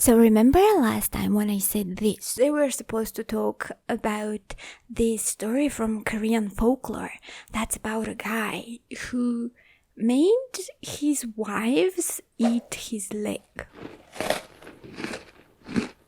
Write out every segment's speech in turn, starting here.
So remember last time when I said this? They were supposed to talk about this story from Korean folklore. That's about a guy who made his wives eat his leg.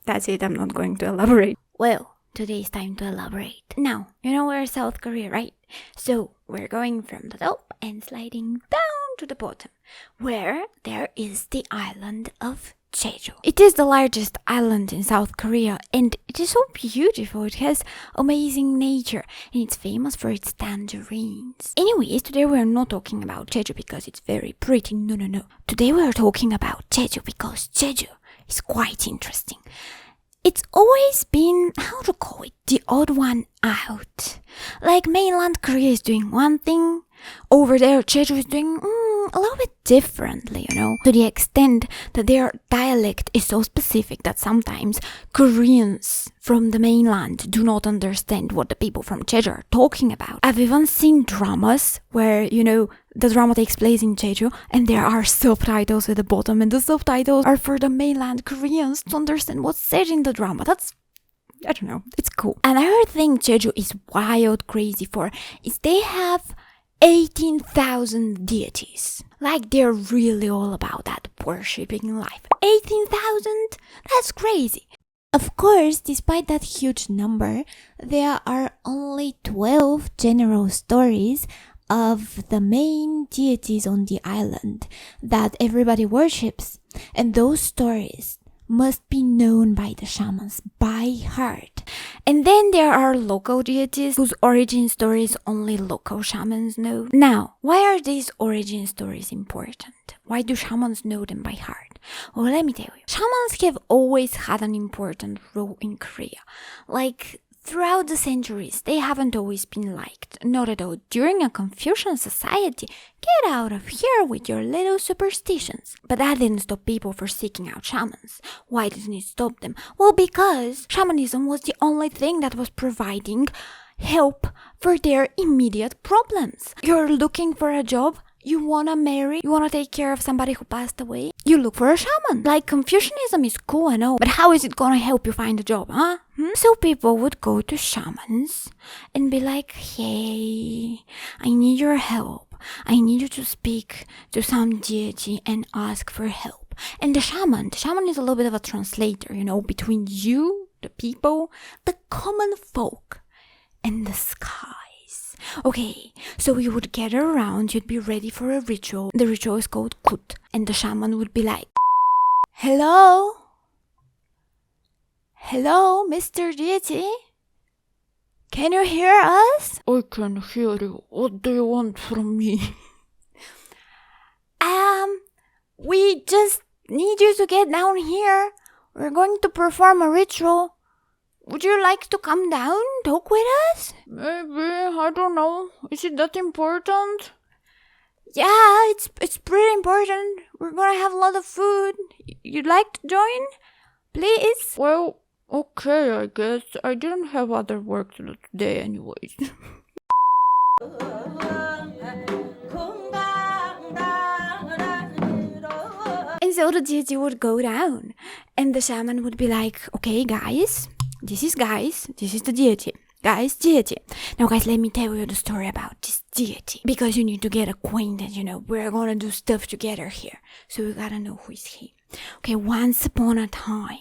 That's it, I'm not going to elaborate. Well, today is time to elaborate. Now, you know we're South Korea, right? So we're going from the top and sliding down to the bottom, where there is the island of Jeju. It is the largest island in South Korea and it is so beautiful. It has amazing nature and it's famous for its tangerines. Anyways, today we are not talking about Jeju because it's very pretty. No. Today we are talking about Jeju because Jeju is quite interesting. It's always been, how to call it, the odd one out. Like mainland Korea is doing one thing, over there Jeju is doing a little bit differently, to the extent that their dialect is so specific that sometimes Koreans from the mainland do not understand what the people from Jeju are talking about. I've even seen dramas where, the drama takes place in Jeju and there are subtitles at the bottom and the subtitles are for the mainland Koreans to understand what's said in the drama. I don't know, it's cool. Another thing Jeju is wild crazy for is they have 18,000 deities. Like they're really all about that worshipping life. 18,000? That's crazy. Of course, despite that huge number, there are only 12 general stories of the main deities on the island that everybody worships. And those stories must be known by the shamans by heart. And then there are local deities whose origin stories only local shamans know. Now, why are these origin stories important? Why do shamans know them by heart? Well, let me tell you. Shamans have always had an important role in Korea. Like, throughout the centuries, they haven't always been liked. Not at all. During a Confucian society, get out of here with your little superstitions. But that didn't stop people from seeking out shamans. Why didn't it stop them? Well, because shamanism was the only thing that was providing help for their immediate problems. You're looking for a job? You wanna marry? You wanna take care of somebody who passed away? You look for a shaman. Like, Confucianism is cool, I know, but how is it gonna help you find a job, huh? So people would go to shamans and be like, hey, I need your help. I need you to speak to some deity and ask for help. And the shaman is a little bit of a translator, between you, the people, the common folk, and the sky. Okay, so you would gather around, you'd be ready for a ritual. The ritual is called kut, and the shaman would be like, Hello, Mr. Deity? Can you hear us? I can hear you. What do you want from me? We just need you to get down here. We're going to perform a ritual. Would you like to come down, talk with us? Maybe, I don't know. Is it that important? Yeah, it's pretty important. We're gonna have a lot of food. You'd like to join? Please? Well, okay, I guess. I didn't have other work to do today anyways. And so the deity would go down. And the shaman would be like, okay, guys. This is the deity. Guys, deity. Now guys, let me tell you the story about this deity. Because you need to get acquainted, we're gonna do stuff together here. So you gotta know who is he. Okay, once upon a time,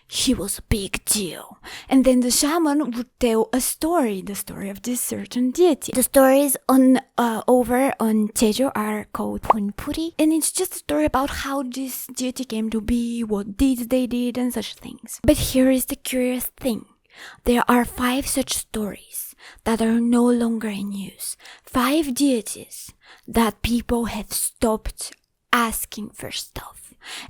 he was a big deal. And then the shaman would tell a story, the story of this certain deity. The stories over on Jeju are called Punpuri. And it's just a story about how this deity came to be, what deeds they did, and such things. But here is the curious thing. There are 5 such stories that are no longer in use. 5 deities that people have stopped asking for stuff.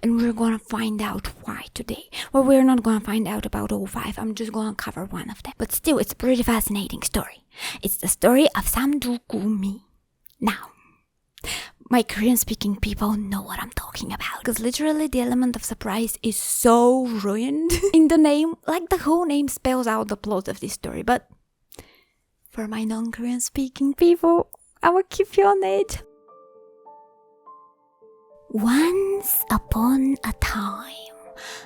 And we're gonna find out why today. Well, we're not gonna find out about all 5. I'm just gonna cover one of them. But still, it's a pretty fascinating story. It's the story of Samdugumi. Now, my Korean-speaking people know what I'm talking about. Because literally the element of surprise is so ruined in the name. Like the whole name spells out the plot of this story. But for my non-Korean-speaking people, I will keep you on it. Once upon a time,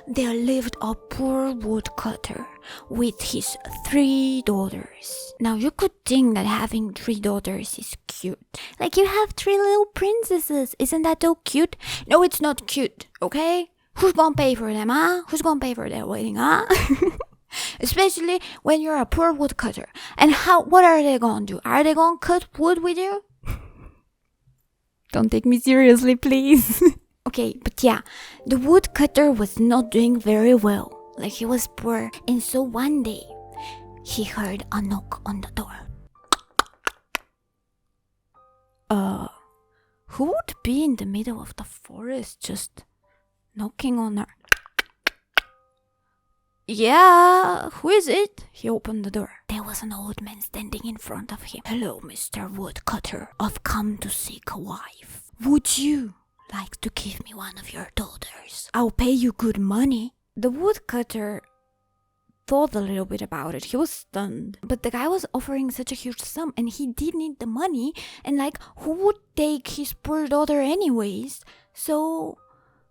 there lived a poor woodcutter with his 3 daughters. Now you could think that having 3 daughters is cute. Like you have 3 little princesses. Isn't that so cute? No, it's not cute, okay? Who's gonna pay for them, huh? Who's gonna pay for their wedding, huh? Especially when you're a poor woodcutter. And what are they gonna do? Are they gonna cut wood with you? Don't take me seriously, please. Okay, but yeah, the woodcutter was not doing very well. Like he was poor. And so one day, he heard a knock on the door. Who would be in the middle of the forest just knocking on her? Yeah, who is it? He opened the door. There was an old man standing in front of him. Hello, Mr. Woodcutter. I've come to seek a wife. Would you like to give me one of your daughters? I'll pay you good money. The woodcutter thought a little bit about it. He was stunned. But the guy was offering such a huge sum and he did need the money. And like, who would take his poor daughter anyways? So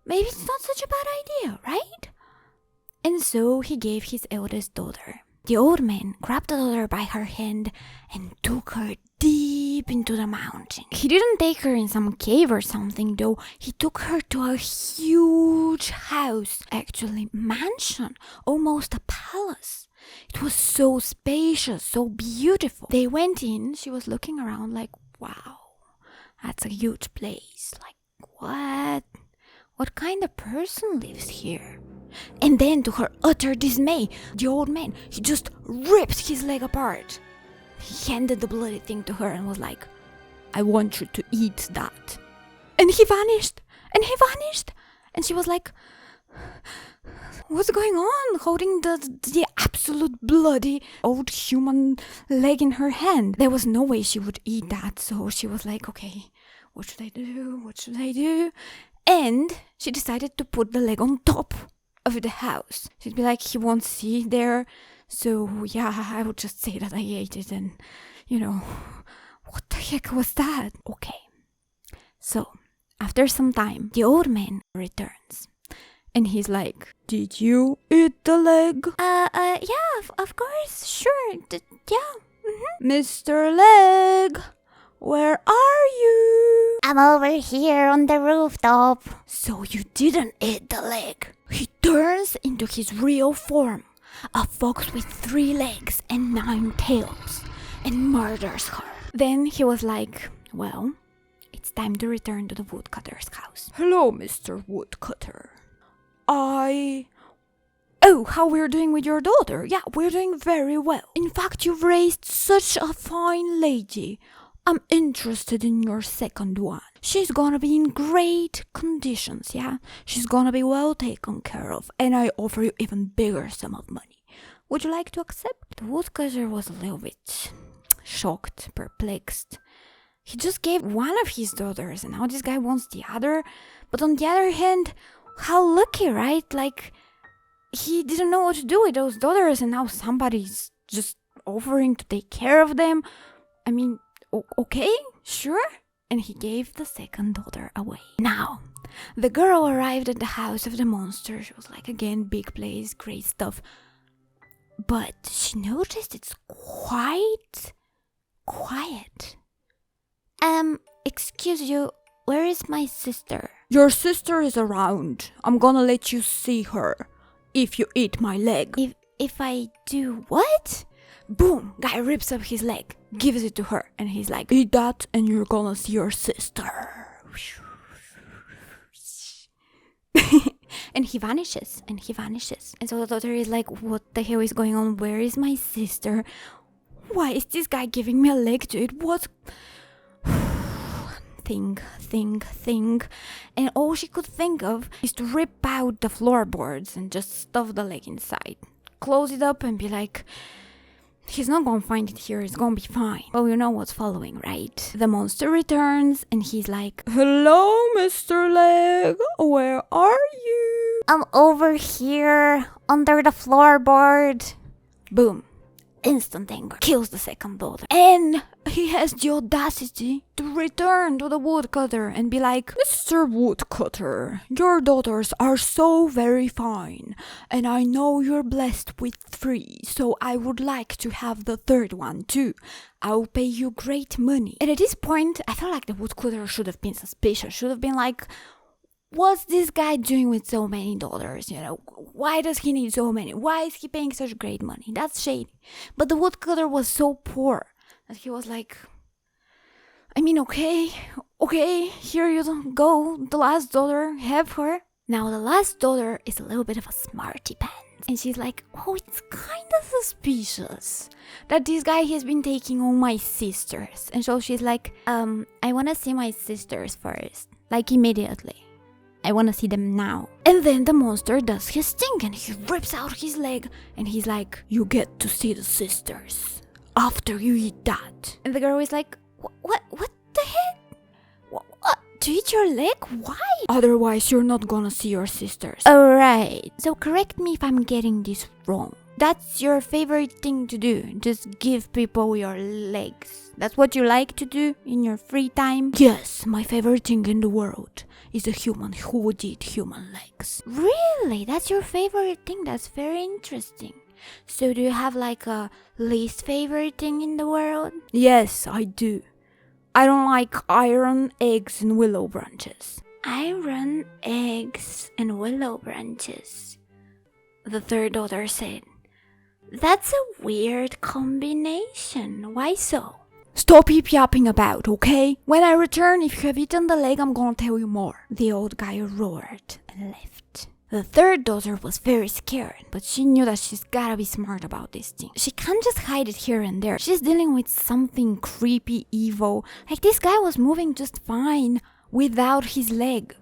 maybe it's not such a bad idea, right? And so he gave his eldest daughter. The old man grabbed the daughter by her hand and took her deep into the mountain. He didn't take her in some cave or something though. He took her to a huge house, actually mansion, almost a palace. It was so spacious, so beautiful. They went in, she was looking around like, wow, that's a huge place. Like, what? What kind of person lives here? And then, to her utter dismay, the old man, he just ripped his leg apart. He handed the bloody thing to her and was like, I want you to eat that. And he vanished. And he vanished. And she was like, what's going on? Holding the absolute bloody old human leg in her hand. There was no way she would eat that. So she was like, okay, what should I do? What should I do? And she decided to put the leg on top of the house. She'd be like, he won't see it there, so yeah, I would just say that I ate it. And what the heck was that? Okay, so after some time the old man returns and he's like, did you eat the leg? Yeah, of course, sure, yeah. Mr. Leg, where are you? I'm over here on the rooftop. So you didn't eat the leg. He turns into his real form, a fox with 3 legs and 9 tails, and murders her. Then he was like, well, it's time to return to the woodcutter's house. Hello, Mr. Woodcutter. Oh, how we're doing with your daughter? Yeah, we're doing very well. In fact, you've raised such a fine lady. I'm interested in your second one. She's gonna be in great conditions, yeah? She's gonna be well taken care of, and I offer you even bigger sum of money. Would you like to accept? The woodcutter was a little bit shocked, perplexed. He just gave one of his daughters, and now this guy wants the other. But on the other hand, how lucky, right? Like, he didn't know what to do with those daughters, and now somebody's just offering to take care of them. I mean, okay, sure. And he gave the second daughter away. Now, the girl arrived at the house of the monster. She was like, again, big place, great stuff. But she noticed it's quite quiet. Excuse you, where is my sister? Your sister is around. I'm gonna let you see her if you eat my leg. If I do what? Boom! Guy rips up his leg, gives it to her, and he's like, eat that and you're gonna see your sister. And he vanishes. And so the daughter is like, what the hell is going on? Where is my sister? Why is this guy giving me a leg to eat? What? Think. And all she could think of is to rip out the floorboards and just stuff the leg inside. Close it up and be like, he's not gonna find it here, it's gonna be fine. Well, you know what's following, right? The monster returns and he's like, hello, Mr. Leg, where are you? I'm over here under the floorboard. Boom. instant anger kills the second daughter. And he has the audacity to return to the woodcutter and be like, Mr. Woodcutter, your daughters are so very fine, and I know you're blessed with 3, so I would like to have the 3rd one too. I'll pay you great money. And at this point, I felt like the woodcutter should have been suspicious, should have been like, what's this guy doing with so many daughters? You know, why does he need so many? Why is he paying such great money? That's shady. But the woodcutter was so poor that he was like, I mean, okay, here you go, the last daughter, have her. Now the last daughter is a little bit of a smarty pants. And she's like, oh, it's kind of suspicious that this guy has been taking all my sisters. And so she's like, I want to see my sisters first. Like immediately. I want to see them now. And then the monster does his thing and he rips out his leg and he's like, you get to see the sisters after you eat that. And the girl is like, what the heck? What? To eat your leg? Why? Otherwise you're not gonna see your sisters. Alright, so correct me if I'm getting this wrong. That's your favorite thing to do, just give people your legs. That's what you like to do in your free time? Yes, my favorite thing in the world is a human who would eat human legs. Really? That's your favorite thing? That's very interesting. So do you have like a least favorite thing in the world? Yes, I do. I don't like iron, eggs, and willow branches. Iron, eggs, and willow branches, the 3rd daughter said. That's a weird combination. Why so? Stop yip-yapping about, okay? When I return, if you have eaten the leg, I'm gonna tell you more. The old guy roared and left. The 3rd daughter was very scared, but she knew that she's gotta be smart about this thing. She can't just hide it here and there. She's dealing with something creepy, evil. Like, this guy was moving just fine without his leg.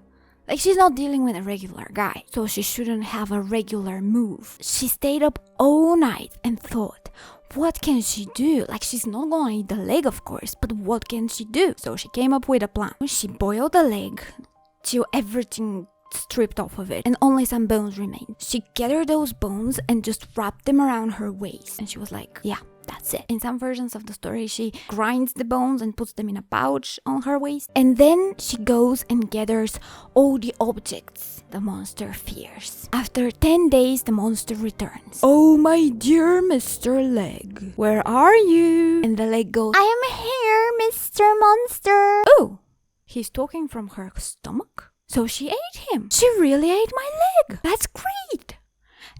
Like, she's not dealing with a regular guy, so she shouldn't have a regular move. She stayed up all night and thought, what can she do? Like, she's not gonna eat the leg, of course, but what can she do? So she came up with a plan. She boiled the leg till everything stripped off of it and only some bones remained. She gathered those bones and just wrapped them around her waist. And she was like, yeah, that's it. In some versions of the story, she grinds the bones and puts them in a pouch on her waist. And then she goes and gathers all the objects the monster fears. After 10 days, the monster returns. Oh, my dear Mr. Leg, where are you? And the leg goes, I am here, Mr. Monster. oh, he's talking from her stomach? So she ate him. She really ate my leg. That's great.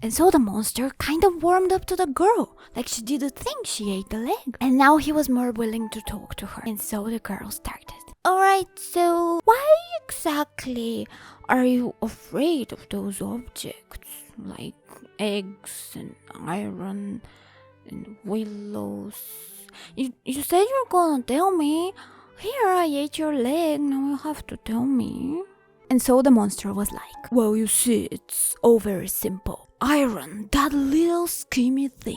And so the monster kind of warmed up to the girl. Like, she didn't think she ate the leg. And now he was more willing to talk to her. And so the girl started. Alright, so why exactly are you afraid of those objects? Like eggs and iron and willows. You said you're gonna tell me. Here, I ate your leg. Now you have to tell me. And so the monster was like, well, you see, it's all very simple. Iron, that little schemy thing,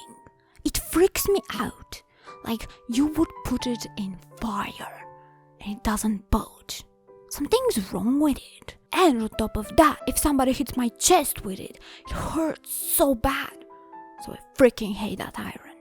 it freaks me out. Like, you would put it in fire and it doesn't budge. Something's wrong with it. And on top of that, if somebody hits my chest with it, it hurts so bad. So I freaking hate that iron.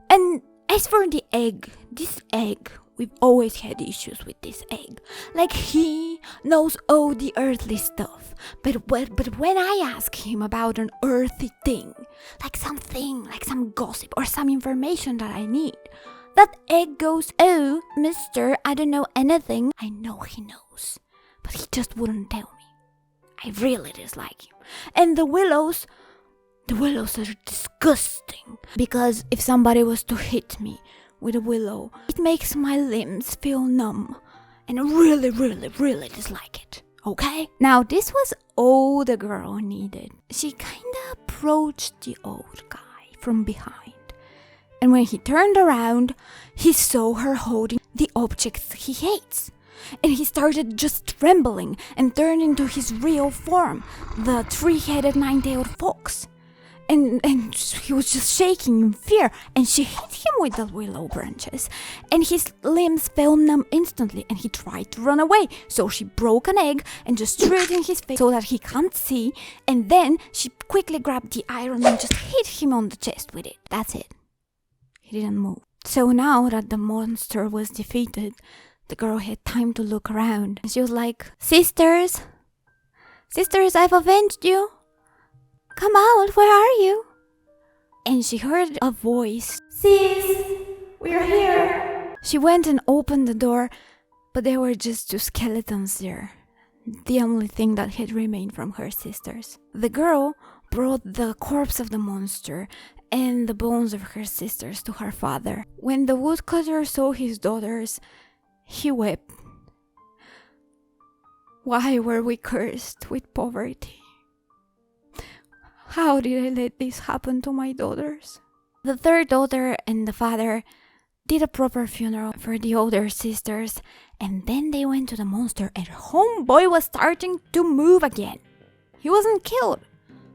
And as for the egg, this egg, we've always had issues with this egg. Like, he knows all the earthly stuff. But when I ask him about an earthy thing, like something, like some gossip or some information that I need, that egg goes, oh, mister, I don't know anything. I know he knows, but he just wouldn't tell me. I really dislike him. And the willows are disgusting. Because if somebody was to hit me with a willow, it makes my limbs feel numb. And I really, really, really dislike it. Okay? Now, this was all the girl needed. She kinda approached the old guy from behind. And when he turned around, he saw her holding the objects he hates. And he started just trembling and turned into his real form, the 3-headed 9-tailed fox. And he was just shaking in fear, and she hit him with the willow branches, and his limbs fell numb instantly, and he tried to run away. So she broke an egg and just threw it in his face so that he can't see, and then she quickly grabbed the iron and just hit him on the chest with it. That's it. He didn't move. So now that the monster was defeated, the girl had time to look around. And she was like, Sisters, I've avenged you. Come out, where are you? And she heard a voice. Sis, we're here. She went and opened the door, but there were just 2 skeletons there. The only thing that had remained from her sisters. The girl brought the corpse of the monster and the bones of her sisters to her father. When the woodcutter saw his daughters, he wept. Why were we cursed with poverty? How did I let this happen to my daughters? The 3rd daughter and the father did a proper funeral for the older sisters, and then they went to the monster, and homeboy was starting to move again. He wasn't killed.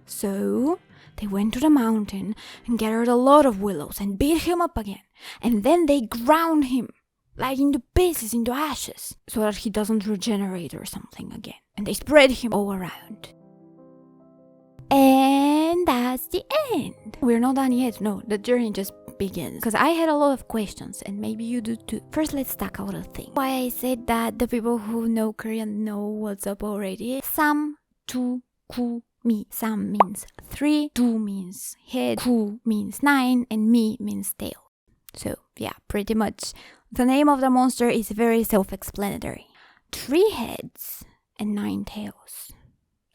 So they went to the mountain and gathered a lot of willows and beat him up again. And then they ground him, like into pieces, into ashes, so that he doesn't regenerate or something again. And they spread him all around. And that's the end. We're not done yet. No, the journey just begins. Because I had a lot of questions, and maybe you do too. First, let's tackle the thing. Why I said that the people who know Korean know what's up already. Samdugumi. Sam means 3, du means head, gu means 9, and mi means tail. So, yeah, pretty much. The name of the monster is very self-explanatory. 3 heads and 9 tails.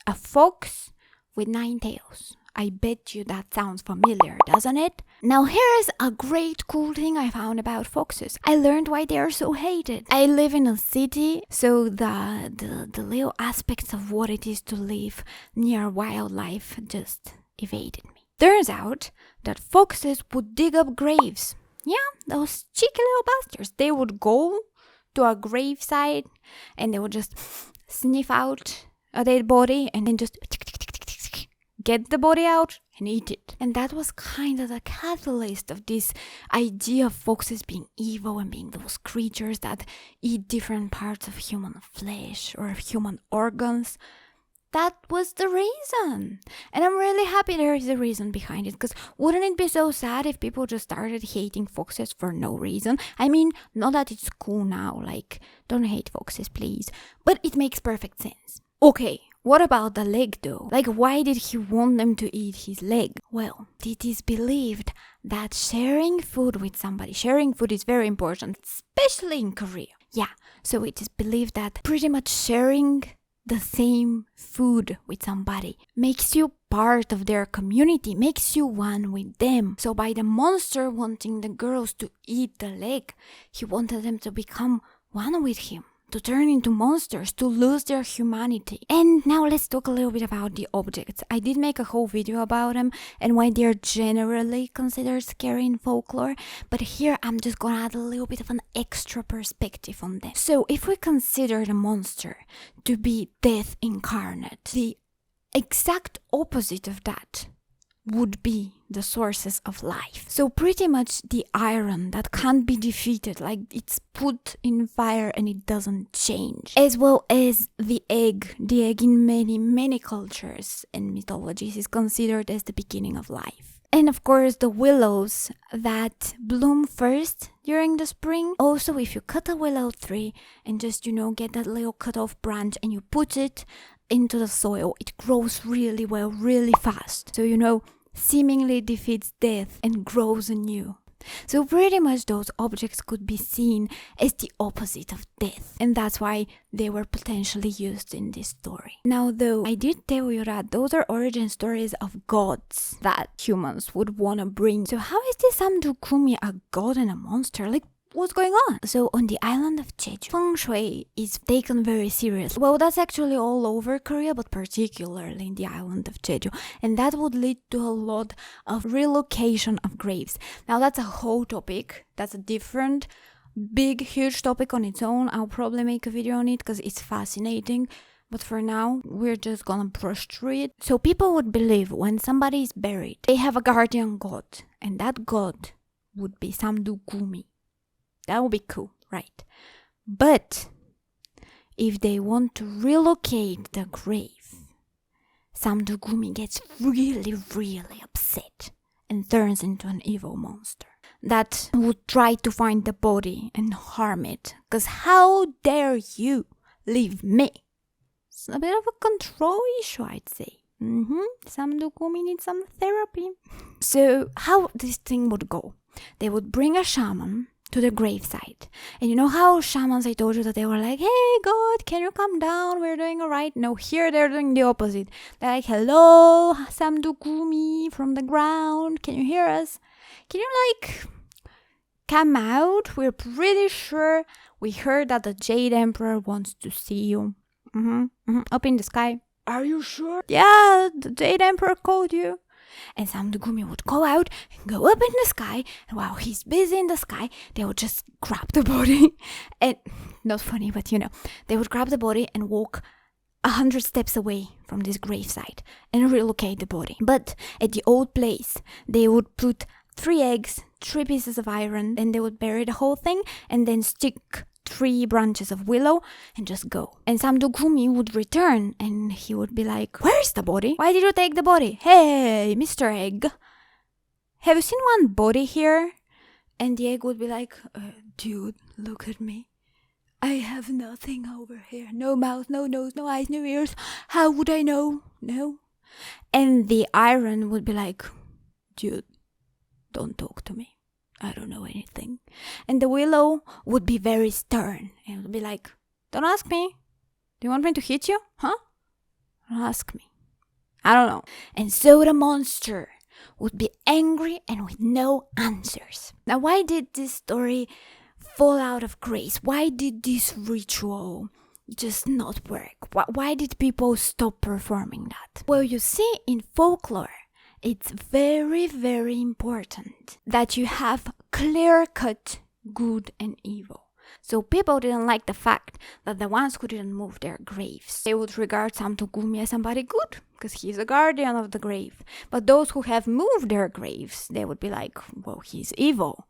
A fox with 9 tails. I bet you that sounds familiar, doesn't it? Now here's a great cool thing I found about foxes. I learned why they are so hated. I live in a city, so the little aspects of what it is to live near wildlife just evaded me. Turns out that foxes would dig up graves. Yeah, those cheeky little bastards. They would go to a graveside and they would just sniff out a dead body and then just get the body out and eat it. And that was kind of the catalyst of this idea of foxes being evil and being those creatures that eat different parts of human flesh or human organs. That was the reason. And I'm really happy there is a reason behind it, because wouldn't it be so sad if people just started hating foxes for no reason? I mean, not that it's cool now, like, don't hate foxes, please. But it makes perfect sense. Okay, what about the leg though? Like, why did he want them to eat his leg? Well, it is believed that sharing food with somebody, sharing food is very important, especially in Korea. Yeah, so it is believed that pretty much sharing the same food with somebody makes you part of their community, makes you one with them. So by the monster wanting the girls to eat the leg, he wanted them to become one with him, to turn into monsters, to lose their humanity. And now let's talk a little bit about the objects. I did make a whole video about them and why they're generally considered scary in folklore, but here I'm just gonna add a little bit of an extra perspective on them. So if we consider the monster to be death incarnate, the exact opposite of that would be the sources of life. So pretty much the iron that can't be defeated, like it's put in fire and it doesn't change. As well as the egg. The egg in many cultures and mythologies is considered as the beginning of life. And of course the willows that bloom first during the spring. Also, if you cut a willow tree and just, get that little cut off branch and you put it into the soil, it grows really well, really fast. So, seemingly defeats death and grows anew. So pretty much those objects could be seen as the opposite of death, and that's why they were potentially used in this story. Now though, I did tell you that those are origin stories of gods that humans would want to bring. So how is this Samdugumi a god and a monster? Like, what's going on? So on the island of Jeju, feng shui is taken very seriously. Well, that's actually all over Korea, but particularly in the island of Jeju. And that would lead to a lot of relocation of graves. Now that's a whole topic. That's a different, big, huge topic on its own. I'll probably make a video on it because it's fascinating. But for now, we're just gonna brush through it. So people would believe when somebody is buried, they have a guardian god. And that god would be Samdugumi. That would be cool, right? But if they want to relocate the grave, Samdugumi gets really upset and turns into an evil monster. that would try to find the body and harm it. Because how dare you leave me? It's a bit of a control issue, I'd say. Samdugumi needs some therapy. So how this thing would go? They would bring a shaman to the gravesite. And you know how shamans, I told you that they were like, hey God, can you come down? We're doing alright. No, here they're doing the opposite. They're like, hello, Samdugumi from the ground. Can you hear us? Can you come out? We're pretty sure we heard that the Jade Emperor wants to see you. Up in the sky. Are you sure? Yeah, the Jade Emperor called you. And Samdugumi would go out and go up in the sky. And while he's busy in the sky, they would just grab the body. And not funny, but they would grab the body and walk 100 steps away from this gravesite and relocate the body. But at the old place, they would put 3 eggs, 3 pieces of iron, and they would bury the whole thing and then stick 3 branches of willow and just go. And Samdugumi would return and he would be like, where's the body? Why did you take the body? Hey, Mr. Egg, have you seen one body here? And the egg would be like, dude, look at me. I have nothing over here. No mouth, no nose, no eyes, no ears. How would I know? No. And the iron would be like, dude, don't talk to me. I don't know anything. And the willow would be very stern. And would be like, don't ask me. Do you want me to hit you? Huh? Don't ask me. I don't know. And so the monster would be angry and with no answers. Now, why did this story fall out of grace? Why did this ritual just not work? Why did people stop performing that? Well, you see, in folklore, it's very, very important that you have clear-cut good and evil. So people didn't like the fact that the ones who didn't move their graves, they would regard Samdugumi as somebody good because he's a guardian of the grave. But those who have moved their graves, they would be like, well, he's evil.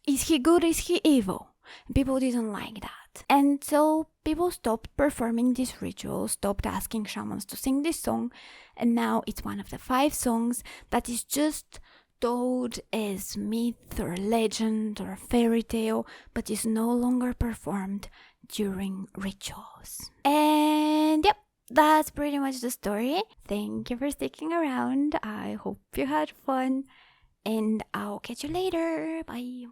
Is he good? Is he evil? And people didn't like that. And so people stopped performing this ritual, stopped asking shamans to sing this song, and now it's one of the 5 songs that is just told as myth or legend or fairy tale, but is no longer performed during rituals. And yep, that's pretty much the story. Thank you for sticking around. I hope you had fun, and I'll catch you later. Bye.